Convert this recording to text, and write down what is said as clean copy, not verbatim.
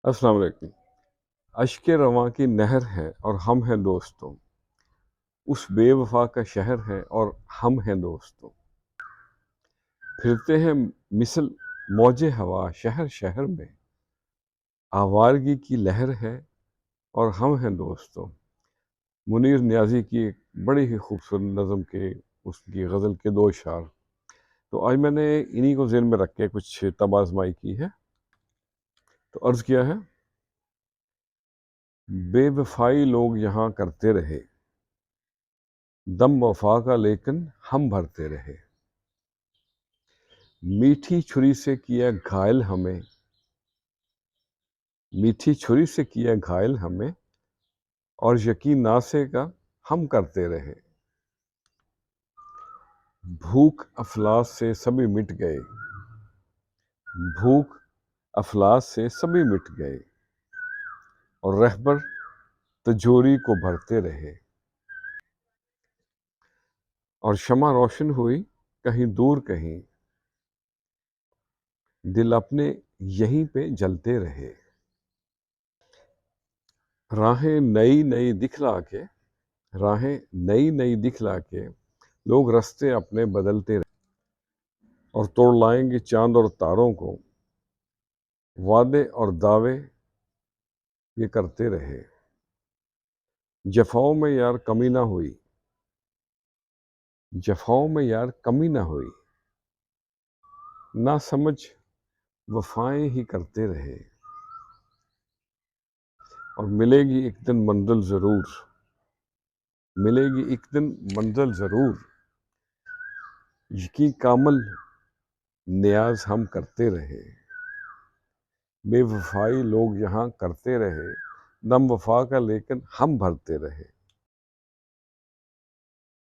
السلام علیکم۔ اشک رواں کی نہر ہے اور ہم ہیں دوستوں، اس بے وفا کا شہر ہے اور ہم ہیں دوستوں، پھرتے ہیں مثل موج ہوا شہر شہر میں، آوارگی کی لہر ہے اور ہم ہیں دوستوں۔ منیر نیازی کی ایک بڑی ہی خوبصورت نظم کے اس کی غزل کے دو اشعار، تو آج میں نے انہی کو ذہن میں رکھ کے کچھ طب آزمائی کی ہے۔ تو عرض کیا ہے، بے وفائی لوگ یہاں کرتے رہے، دم وفا کا لیکن ہم بھرتے رہے، میٹھی چھری سے کیا گھائل ہمیں، میٹھی چھری سے کیا گھائل ہمیں، اور یقین ناسے کا ہم کرتے رہے، بھوک افلاس سے سبھی مٹ گئے، بھوک افلاس سے سبھی مٹ گئے، اور رہبر تجوری کو بھرتے رہے، اور شمع روشن ہوئی کہیں دور کہیں، دل اپنے یہیں پہ جلتے رہے، راہیں نئی نئی دکھلا کے، راہیں نئی نئی دکھلا کے لوگ رستے اپنے بدلتے رہے، اور توڑ لائیں گے چاند اور تاروں کو، وعدے اور دعوے یہ کرتے رہے، جفاؤں میں یار کمی نہ ہوئی، جفاؤں میں یار کمی نہ ہوئی، نہ سمجھ وفائیں ہی کرتے رہے، اور ملے گی ایک دن منزل ضرور، ملے گی ایک دن منزل ضرور، یقین کامل نیاز ہم کرتے رہے، بے وفائی لوگ یہاں کرتے رہے، دم وفا کا لیکن ہم بھرتے رہے۔